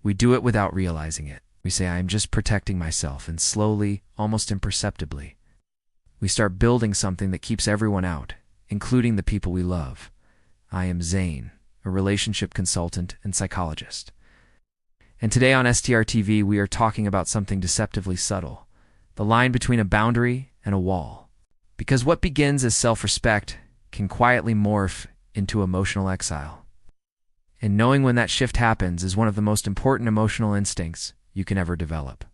We do it without realizing it. We say, I am just protecting myself, and slowly, almost imperceptibly, we start building something that keeps everyone out, including the people we love. I am Zain, a relationship consultant and psychologist. And today on STR TV, we are talking about something deceptively subtle, the line between a boundary and a wall. Because what begins as self-respect can quietly morph into emotional exile. And knowing when that shift happens is one of the most important emotional instincts you can ever develop.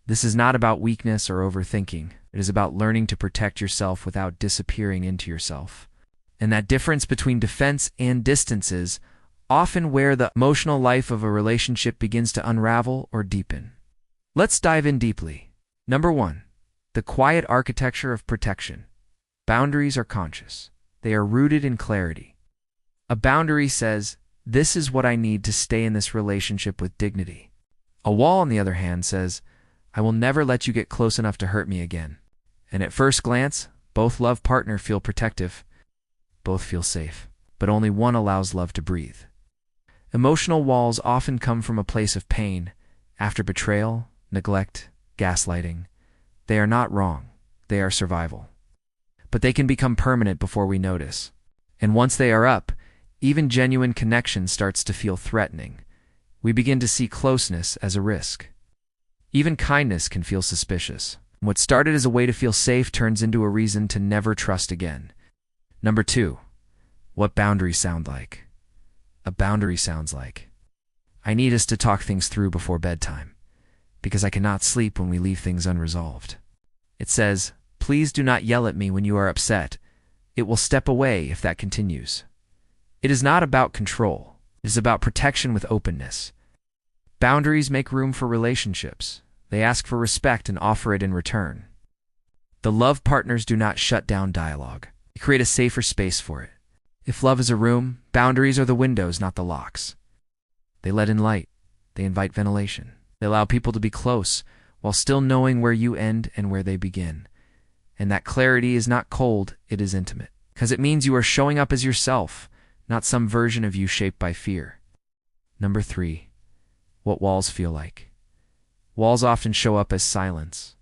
This is not about weakness or overthinking. It is about learning to protect yourself without disappearing into yourself. And that difference between defense and distance is often where the emotional life of a relationship begins to unravel or deepen. Let's dive in deeply. Number 1, the quiet architecture of protection. Boundaries are conscious. They are rooted in clarity. A boundary says, this is what I need to stay in this relationship with dignity. A wall, on the other hand, says, I will never let you get close enough to hurt me again. And at first glance, both love partners feel protective. Both feel safe, but only one allows love to breathe. Emotional walls often come from a place of pain, after betrayal, neglect, gaslighting. They are not wrong. They are survival. But they can become permanent before we notice. And once they are up, even genuine connection starts to feel threatening. We begin to see closeness as a risk. Even kindness can feel suspicious. What started as a way to feel safe turns into a reason to never trust again. Number 2, what boundaries sound like. A boundary sounds like, I need us to talk things through before bedtime, because I cannot sleep when we leave things unresolved. It says, please do not yell at me when you are upset. It will step away if that continues. It is not about control. It is about protection with openness. Boundaries make room for relationships. They ask for respect and offer it in return. The love partners do not shut down dialogue. They create a safer space for it. If love is a room, boundaries are the windows, not the locks. They let in light. They invite ventilation. They allow people to be close while still knowing where you end and where they begin. And that clarity is not cold, it is intimate. Because it means you are showing up as yourself, not some version of you shaped by fear. Number 3, what walls feel like. Walls often show up as silence,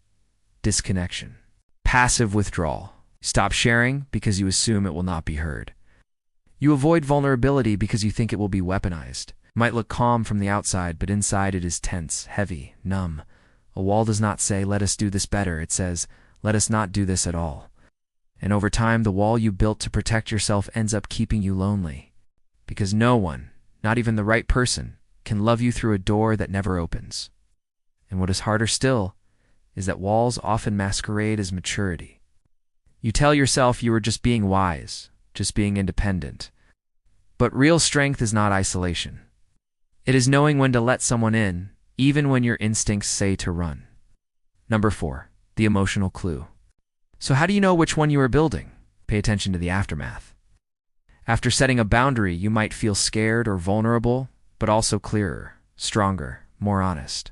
disconnection, passive withdrawal. Stop sharing because you assume it will not be heard. You avoid vulnerability because you think it will be weaponized. It might look calm from the outside, but inside it is tense, heavy, numb. A wall does not say, let us do this better. It says, let us not do this at all. And over time, the wall you built to protect yourself ends up keeping you lonely. Because no one, not even the right person, can love you through a door that never opens. And what is harder still is that walls often masquerade as maturity. You tell yourself you are just being wise, just being independent. But real strength is not isolation. It is knowing when to let someone in, even when your instincts say to run. Number 4, the emotional clue. So how do you know which one you are building? Pay attention to the aftermath. After setting a boundary, you might feel scared or vulnerable, but also clearer, stronger, more honest.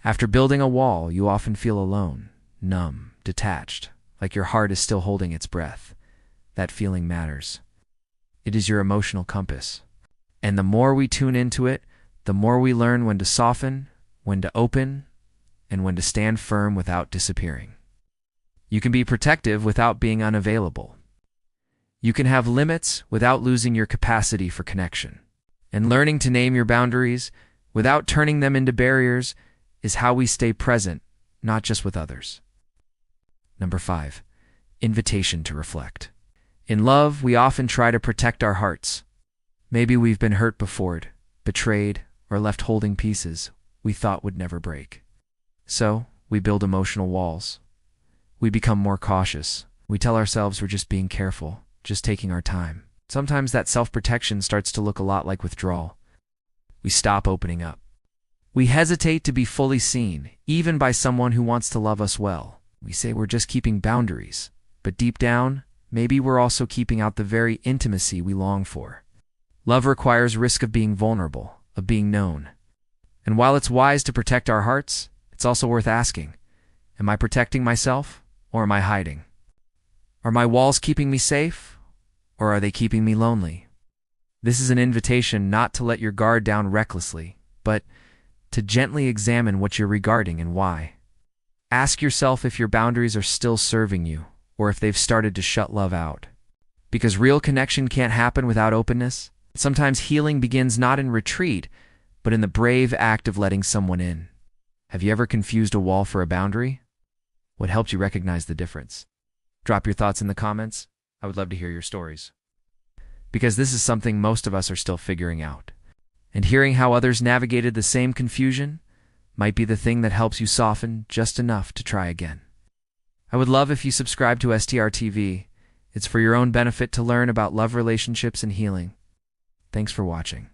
After building a wall, you often feel alone, numb, detached, like your heart is still holding its breath. That feeling matters. It is your emotional compass. And the more we tune into it, the more we learn when to soften, when to open, and when to stand firm without disappearing. You can be protective without being unavailable. You can have limits without losing your capacity for connection. And learning to name your boundaries without turning them into barriers is how we stay present, not just with others. Number 5, invitation to reflect. In love, we often try to protect our hearts. Maybe we've been hurt before, betrayed, or left holding pieces we thought would never break. So, we build emotional walls. We become more cautious. We tell ourselves we're just being careful, just taking our time. Sometimes that self-protection starts to look a lot like withdrawal. We stop opening up. We hesitate to be fully seen, even by someone who wants to love us well. We say we're just keeping boundaries, but deep down, maybe we're also keeping out the very intimacy we long for. Love requires risk of being vulnerable, of being known. And while it's wise to protect our hearts, it's also worth asking, am I protecting myself, or am I hiding? Are my walls keeping me safe, or are they keeping me lonely? This is an invitation not to let your guard down recklessly, but to gently examine what you're regarding and why. Ask yourself if your boundaries are still serving you, or if they've started to shut love out. Because real connection can't happen without openness. Sometimes healing begins not in retreat, but in the brave act of letting someone in. Have you ever confused a wall for a boundary? What helped you recognize the difference? Drop your thoughts in the comments. I would love to hear your stories. Because this is something most of us are still figuring out. And hearing how others navigated the same confusion might be the thing that helps you soften just enough to try again. I would love if you subscribe to STR TV. It's for your own benefit to learn about love relationships and healing. Thanks for watching.